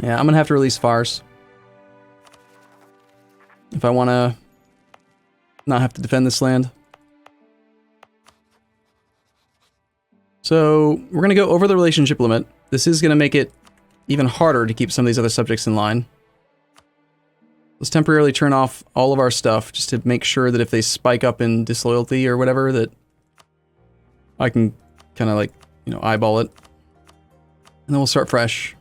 Yeah, I'm gonna have to release Fars. If I wanna not have to defend this land. So, we're gonna go over the relationship limit. This is gonna make it even harder to keep some of these other subjects in line. Let's temporarily turn off all of our stuff, just to make sure that if they spike up in disloyalty or whatever, that I can kind of like, you know, eyeball it. And then we'll start fresh.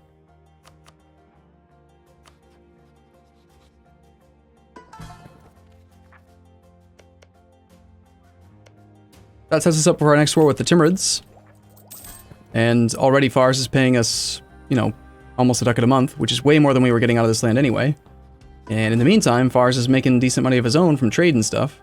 That sets us up for our next war with the Timurids. And already Fars is paying us, you know, almost a ducat a month, which is way more than we were getting out of this land anyway. And in the meantime, Fars is making decent money of his own from trade and stuff.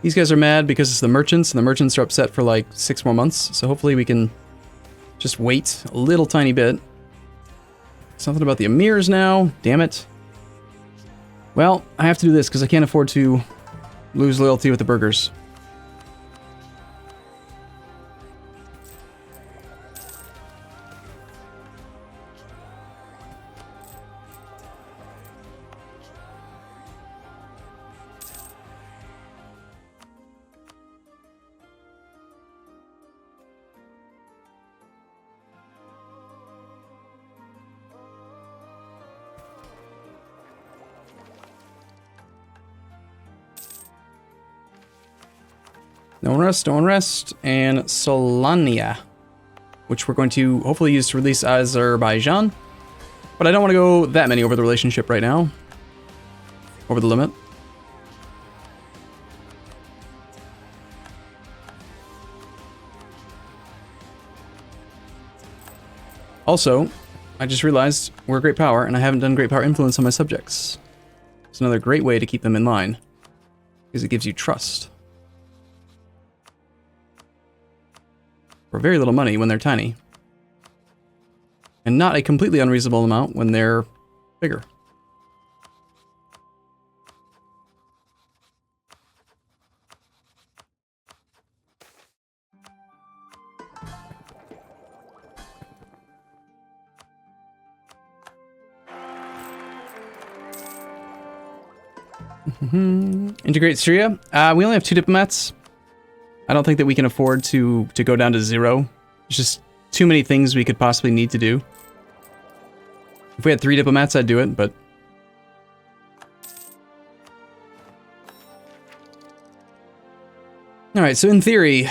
These guys are mad because it's the merchants, and the merchants are upset for like 6 more months, so hopefully we can just wait a little tiny bit. Something about the emirs now, damn it. Well, I have to do this because I can't afford to lose loyalty with the burghers. No unrest, and Solania, which we're going to hopefully use to release Azerbaijan. But I don't want to go that many over the relationship right now. Over the limit. Also, I just realized we're a great power, and I haven't done great power influence on my subjects. It's another great way to keep them in line, because it gives you trust. For very little money when they're tiny. And not a completely unreasonable amount when they're bigger. Integrate Syria. We only have 2 diplomats. I don't think that we can afford to go down to 0. There's just too many things we could possibly need to do. If we had 3 diplomats, I'd do it, but... Alright, so in theory,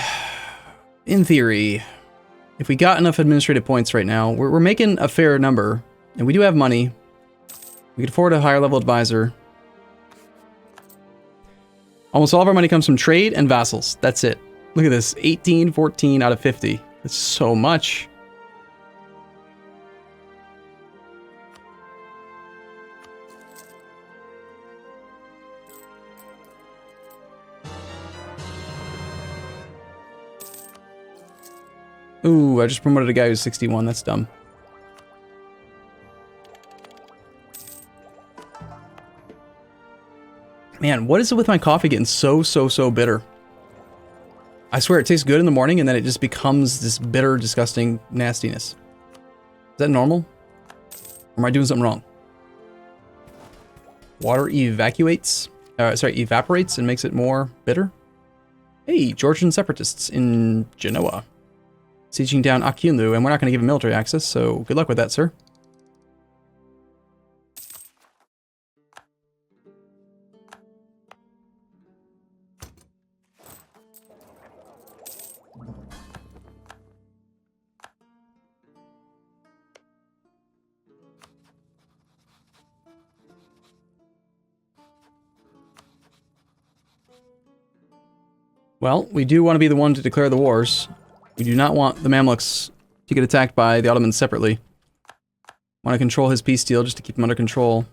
if we got enough administrative points right now, we're making a fair number, and we do have money. We could afford a higher level advisor. Almost all of our money comes from trade and vassals. That's it. Look at this, 18, 14 out of 50. That's so much. Ooh, I just promoted a guy who's 61. That's dumb. Man, what is it with my coffee getting so bitter? I swear it tastes good in the morning and then it just becomes this bitter, disgusting nastiness. Is that normal? Or am I doing something wrong? Water evaporates and makes it more bitter? Hey, Georgian separatists in Genoa. Sieging down Akinlu, and we're not going to give him military access, so good luck with that, sir. Well, we do want to be the one to declare the wars. We do not want the Mamluks to get attacked by the Ottomans separately. Want to control his peace deal just to keep him under control.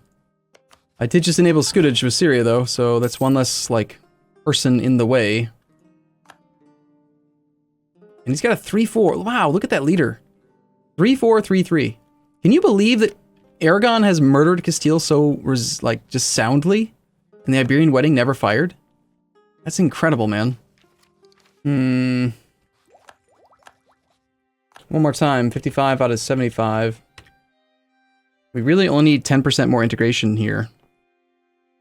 I did just enable scutage with Syria though, so that's one less, like, person in the way. And he's got a 3-4. Wow, look at that leader. 3-4, 3-3. Can you believe that Aragon has murdered Castile so, like, just soundly, and the Iberian wedding never fired? That's incredible, man. One more time, 55 out of 75. We really only need 10% more integration here.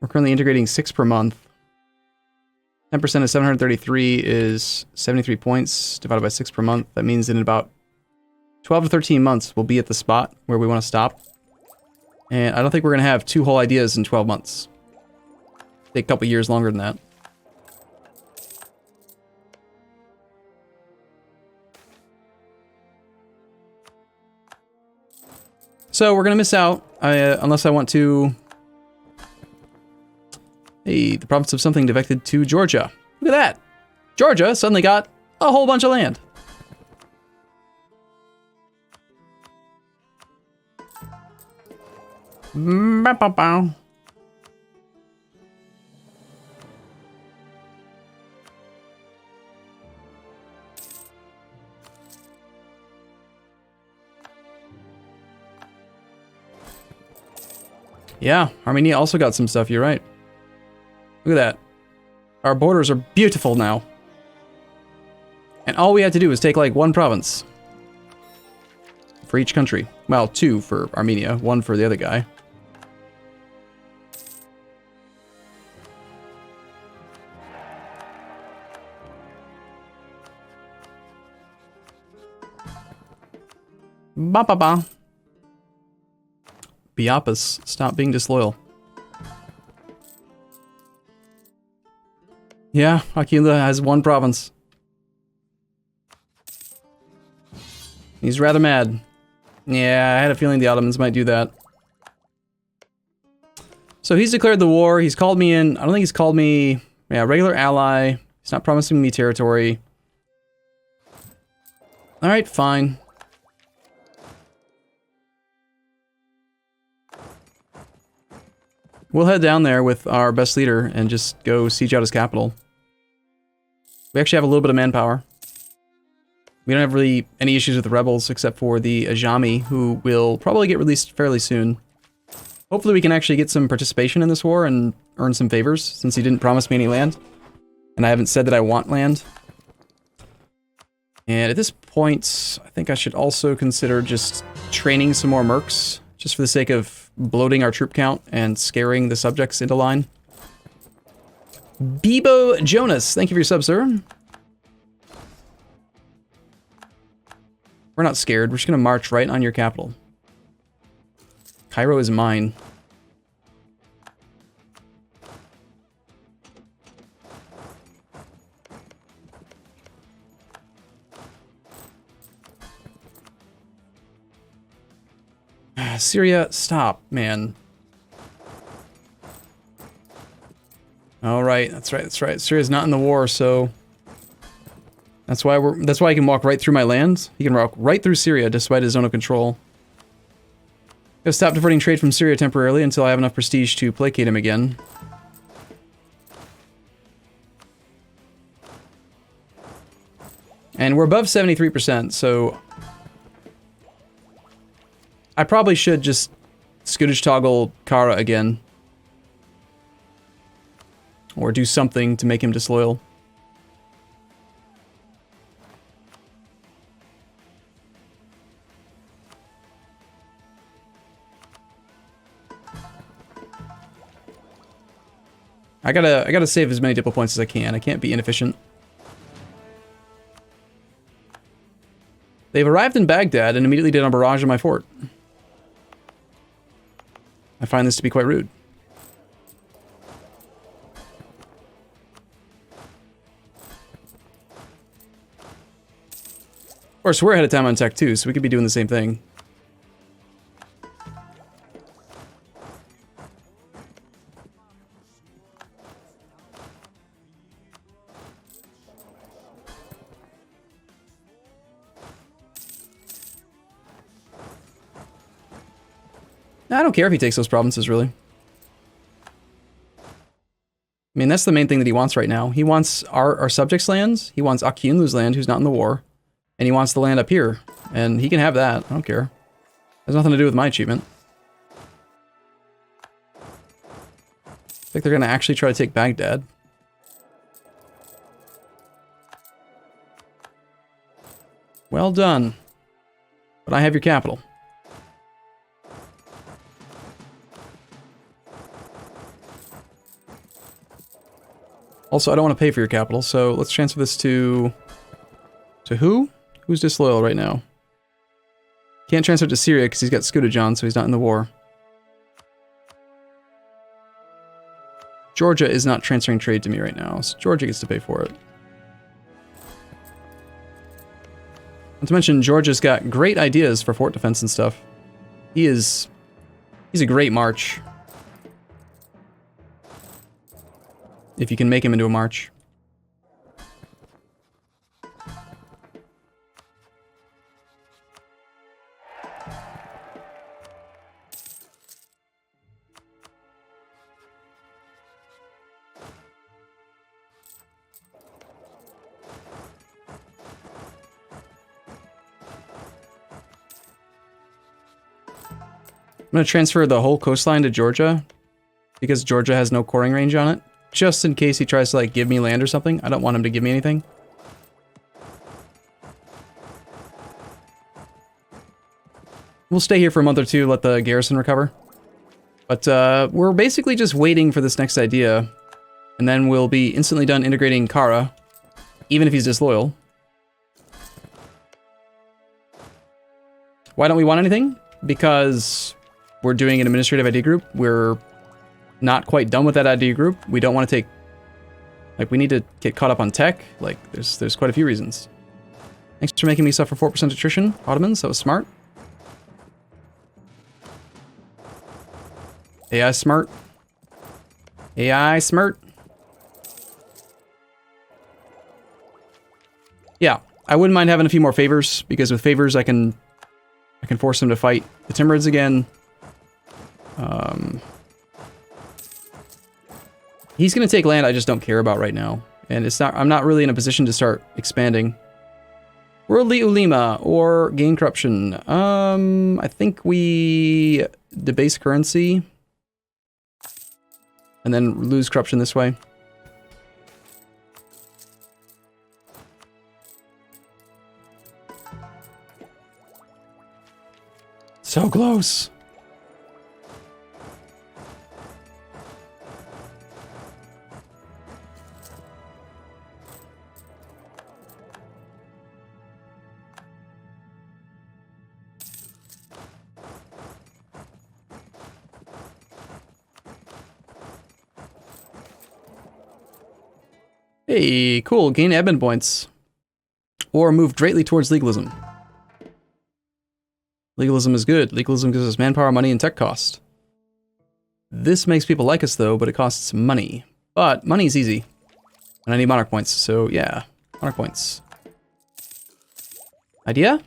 We're currently integrating 6 per month. 10% of 733 is 73 points divided by 6 per month. That means in about 12 to 13 months, we'll be at the spot where we want to stop. And I don't think we're going to have 2 whole ideas in 12 months. Take a couple years longer than that. So we're going to miss out, unless I want to... Hey, the province of something defected to Georgia. Look at that! Georgia suddenly got a whole bunch of land. Yeah, Armenia also got some stuff, you're right. Look at that. Our borders are beautiful now. And all we had to do was take like 1 province. For each country. Well, 2 for Armenia, 1 for the other guy. Ba ba ba. Biapis, stop being disloyal. Yeah, Aquila has 1 province. He's rather mad. Yeah, I had a feeling the Ottomans might do that. So he's declared the war. He's called me in. I don't think he's called me... Yeah, regular ally. He's not promising me territory. Alright, fine. We'll head down there with our best leader and just go siege out his capital. We actually have a little bit of manpower. We don't have really any issues with the rebels except for the Ajami, who will probably get released fairly soon. Hopefully we can actually get some participation in this war and earn some favors, since he didn't promise me any land. And I haven't said that I want land. And at this point, I think I should also consider just training some more mercs, just for the sake of bloating our troop count and scaring the subjects into line. Bebo Jonas, thank you for your sub, sir. We're not scared. We're just going to march right on your capital. Cairo is mine. Syria, stop, man. All right, that's right, that's right. Syria's not in the war, so that's why he can walk right through my lands. He can walk right through Syria despite his zone of control. Gotta stop diverting trade from Syria temporarily until I have enough prestige to placate him again. And we're above 73%, so I probably should just Scootage toggle Kara again. Or do something to make him disloyal. I gotta save as many diplo points as I can. I can't be inefficient. They've arrived in Baghdad and immediately did a barrage of my fort. I find this to be quite rude. Of course, we're ahead of time on tech too, so we could be doing the same thing. I don't care if he takes those provinces, really. I mean, that's the main thing that he wants right now. He wants our subjects' lands, he wants Akyunlu's land, who's not in the war, and he wants the land up here. And he can have that, I don't care. Has nothing to do with my achievement. like they're gonna actually try to take Baghdad. Well done. But I have your capital. Also, I don't want to pay for your capital, so let's transfer this to... To who? Who's disloyal right now? Can't transfer it to Syria because he's got Scutajon, so he's not in the war. Georgia is not transferring trade to me right now, so Georgia gets to pay for it. Not to mention, Georgia's got great ideas for fort defense and stuff. He's a great march. If you can make him into a march. I'm going to transfer the whole coastline to Georgia because Georgia has no coring range on it. Just in case he tries to, like, give me land or something. I don't want him to give me anything. We'll stay here for a month or two, let the garrison recover. But we're basically just waiting for this next idea. And then we'll be instantly done integrating Kara, even if he's disloyal. Why don't we want anything? Because we're doing an administrative ID group. We're not quite done with that ID group. We don't want to take... Like, we need to get caught up on tech. Like, there's quite a few reasons. Thanks for making me suffer 4% attrition, Ottomans. That was smart. AI smart. AI smart. Yeah, I wouldn't mind having a few more favors, because with favors I can force him to fight the Timurids again. He's gonna take land I just don't care about right now, and I'm not really in a position to start expanding. Worldly Ulema or gain corruption. I think we debase currency and then lose corruption this way. So close. Hey, cool. Gain admin points. Or move greatly towards legalism. Legalism is good. Legalism gives us manpower, money, and tech cost. This makes people like us, though, but it costs money. But money's easy. And I need monarch points, so yeah. Monarch points. Idea?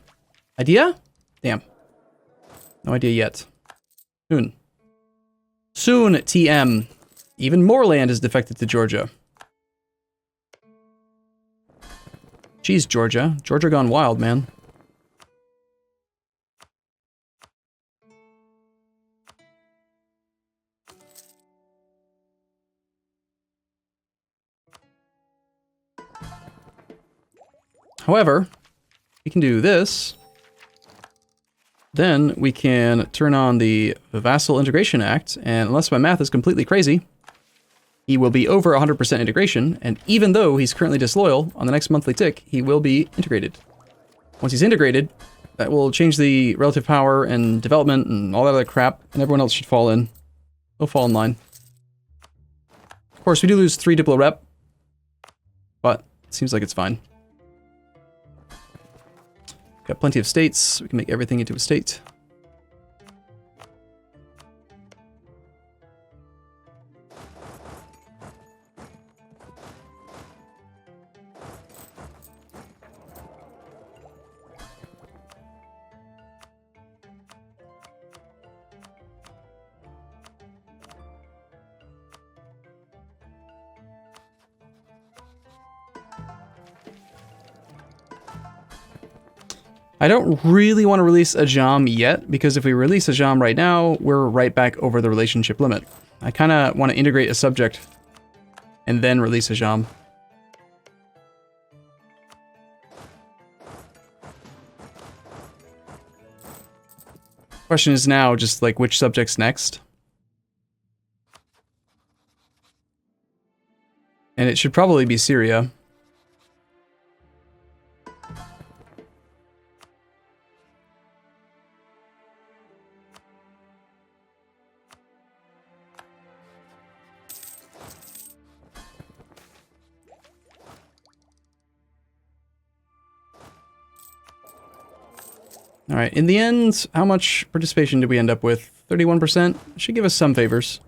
Idea? Damn. No idea yet. Soon. Soon, TM. Even more land is defected to Georgia. Jeez, Georgia. Georgia gone wild, man. However, we can do this. Then we can turn on the Vassal Integration Act, and unless my math is completely crazy, he will be over 100% integration, and even though he's currently disloyal, on the next monthly tick, he will be integrated. Once he's integrated, that will change the relative power and development and all that other crap, and everyone else should fall in. They'll fall in line. Of course, we do lose 3 Diplo rep, but it seems like it's fine. Got plenty of states. We can make everything into a state. I don't really want to release a Jam yet, because if we release a Jam right now, we're right back over the relationship limit. I kind of want to integrate a subject and then release a Jam. Question is now just like which subject's next. And it should probably be Syria. All right, in the end, how much participation did we end up with? 31%? Should give us some favors.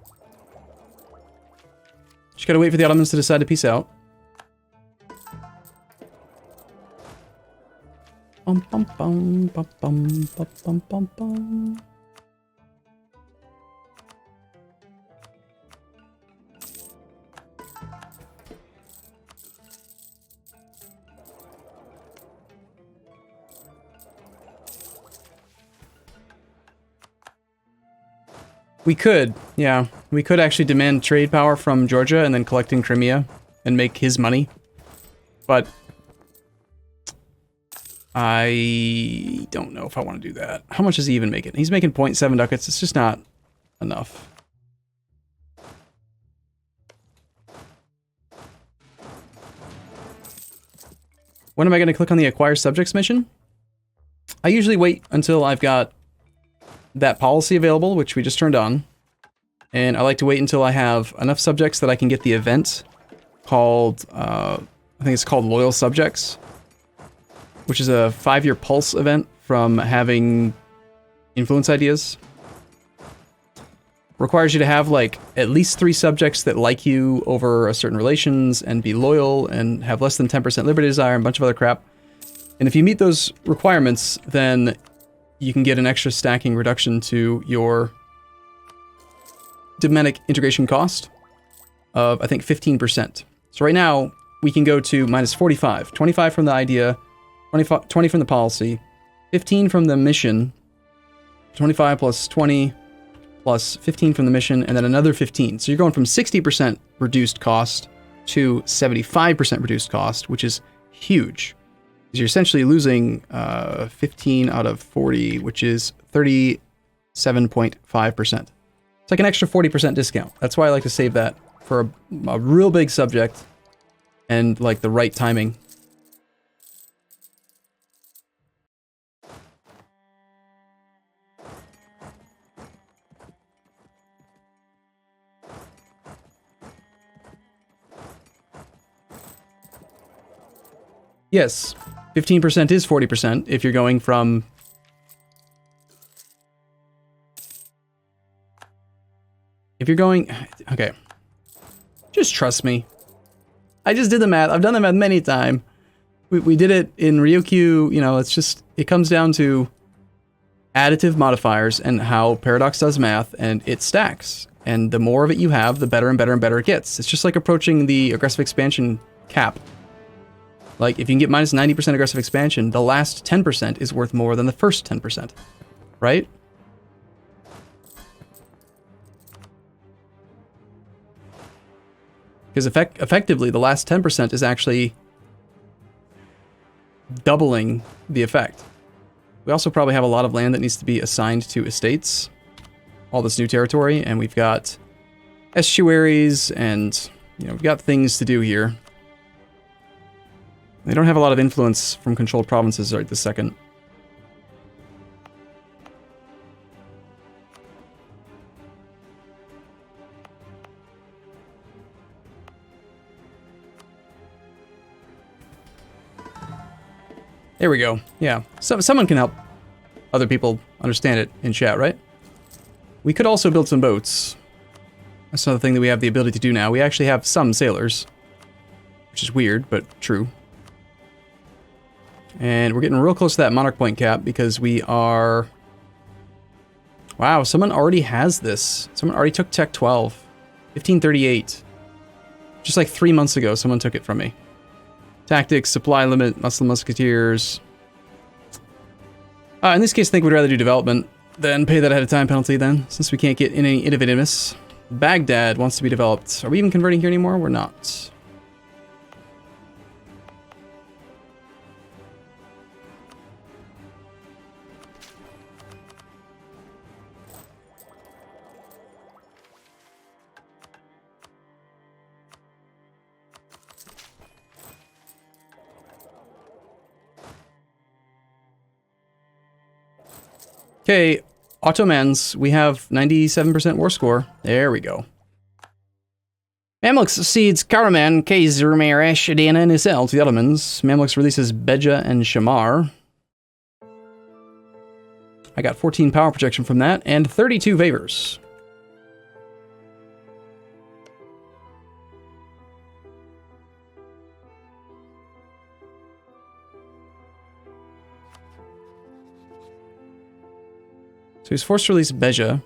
Just gotta wait for the Ottomans to decide to peace out. Bum, bum, bum, bum, bum, bum, bum, bum, bum. We could, yeah. We could actually demand trade power from Georgia and then collect in Crimea and make his money. But I don't know if I want to do that. How much is he even making? He's making 0.7 ducats. It's just not enough. When am I going to click on the Acquire Subjects mission? I usually wait until I've got that policy available, which we just turned on. And I like to wait until I have enough subjects that I can get the event called, I think it's called Loyal Subjects, which is a 5-year pulse event from having influence ideas. Requires you to have like at least 3 subjects that like you over a certain relations and be loyal and have less than 10% liberty desire and a bunch of other crap. And if you meet those requirements, then you can get an extra stacking reduction to your Dominic integration cost of, I think, 15%. So right now, we can go to minus 45. 25 from the idea, 20 from the policy, 15 from the mission, 25 plus 20 plus 15 from the mission, and then another 15. So you're going from 60% reduced cost to 75% reduced cost, which is huge. You're essentially losing 15 out of 40, which is 37.5%. It's like an extra 40% discount. That's why I like to save that for a real big subject and like the right timing. Yes, 15% is 40% if you're going from... If you're going... Okay. Just trust me. I just did the math. I've done the math many times. We did it in Ryukyu, you know, it's just... It comes down to additive modifiers and how Paradox does math, and it stacks. And the more of it you have, the better and better and better it gets. It's just like approaching the aggressive expansion cap. Like, if you can get minus 90% aggressive expansion, the last 10% is worth more than the first 10%, right? Because effectively, the last 10% is actually doubling the effect. We also probably have a lot of land that needs to be assigned to estates, all this new territory, and we've got estuaries, and, you know, we've got things to do here. They don't have a lot of influence from controlled provinces right this second. There we go. Yeah, someone can help other people understand it in chat, right? We could also build some boats. That's another thing that we have the ability to do now. We actually have some sailors, which is weird, but true. And we're getting real close to that monarch point cap because we are... Wow, someone already has this. Someone already took Tech 12. 1538. Just like 3 months ago, someone took it from me. Tactics, supply limit, Muslim musketeers. In this case, I think we'd rather do development than pay that ahead of time penalty then, since we can't get any innovativeness. Baghdad wants to be developed. Are we even converting here anymore? We're not. Okay, Ottomans, we have 97% war score. There we go. Mamluks cedes Karaman, Kaiser, Mare, Adana, and Isel to the Ottomans. Mamluks releases Beja and Shamar. I got 14 power projection from that, and 32 favors. So he's forced to release Beja.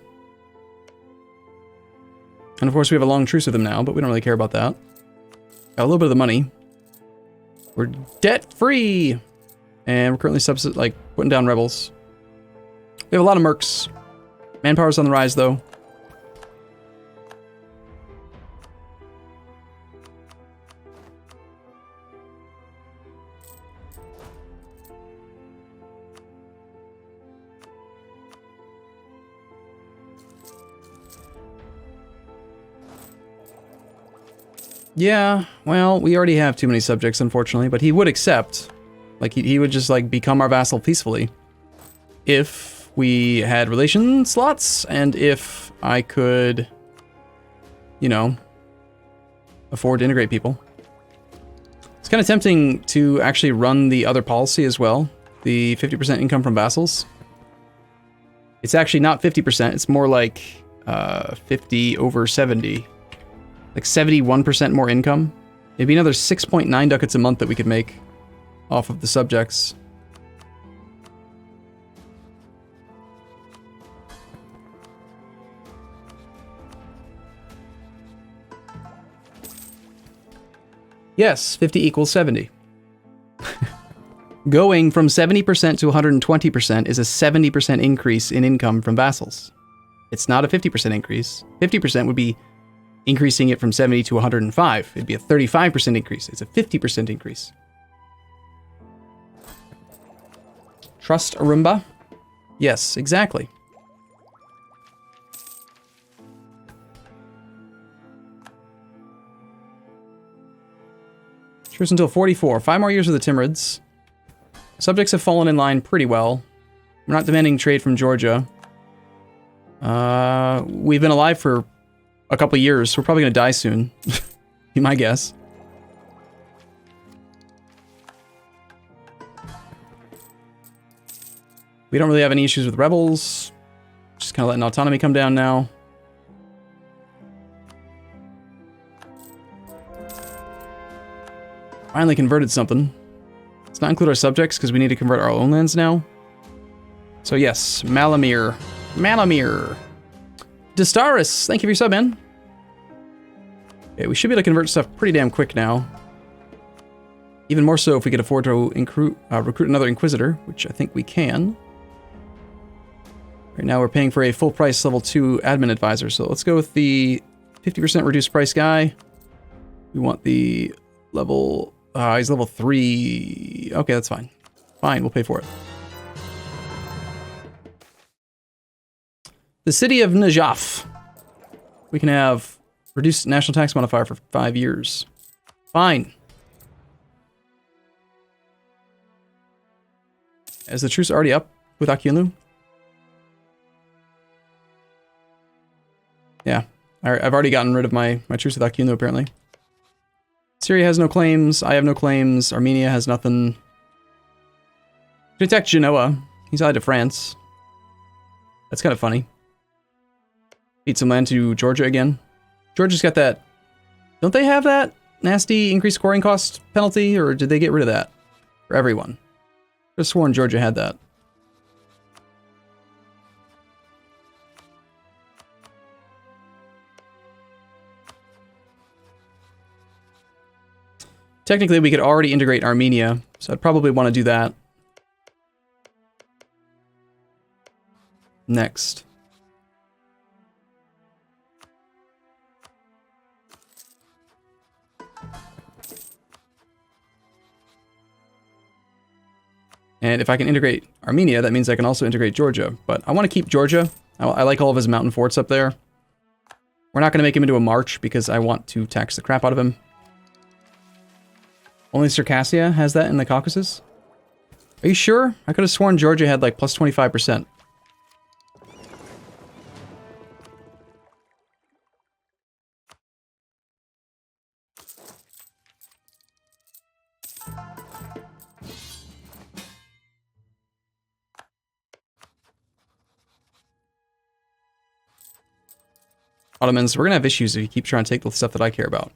And of course we have a long truce with him now, but we don't really care about that. Got a little bit of the money. We're debt-free! And we're currently putting down rebels. We have a lot of mercs. Manpower's on the rise, though. Yeah, well, we already have too many subjects, unfortunately, but he would accept. Like, he would just, like, become our vassal peacefully. If we had relation slots, and if I could, you know, afford to integrate people. It's kind of tempting to actually run the other policy as well. The 50% income from vassals. It's actually not 50%, it's more like 50 over 70. Like 71% more income. Maybe another 6.9 ducats a month that we could make off of the subjects. Yes, 50 equals 70. Going from 70% to 120% is a 70% increase in income from vassals. It's not a 50% increase. 50% would be increasing it from 70 to 105. It'd be a 35% increase. It's a 50% increase. Trust Arumba? Yes, exactly. Truce until 44. 5 more years of the Timurids. Subjects have fallen in line pretty well. We're not demanding trade from Georgia. We've been alive for a couple years, so we're probably going to die soon. Be my guess. We don't really have any issues with rebels. Just kind of letting autonomy come down now. Finally converted something. Let's not include our subjects because we need to convert our own lands now. So yes, Malamir. Malamir. Distaris, thank you for your sub, man. Okay, we should be able to convert stuff pretty damn quick now. Even more so if we could afford to recruit another Inquisitor, which I think we can. Right now we're paying for a full price level 2 admin advisor, so let's go with the 50% reduced price guy. We want the level... he's level 3. Okay, that's fine. Fine, we'll pay for it. The city of Najaf. We can have reduced national tax modifier for 5 years. Fine. Is the truce already up with Akyunlu? Yeah, I've already gotten rid of my truce with Akyunlu, apparently. Syria has no claims, I have no claims, Armenia has nothing. We attack Genoa. He's allied to France. That's kind of funny. Feed some land to Georgia again. Georgia's got that... Don't they have that nasty increased scoring cost penalty, or did they get rid of that for everyone? I could have sworn Georgia had that. Technically, we could already integrate Armenia, so I'd probably want to do that. next? And if I can integrate Armenia, that means I can also integrate Georgia. But I want to keep Georgia. I like all of his mountain forts up there. We're not going to make him into a march because I want to tax the crap out of him. Only Circassia has that in the Caucasus? Are you sure? I could have sworn Georgia had like plus 25%. Ottomans, we're going to have issues if you keep trying to take the stuff that I care about.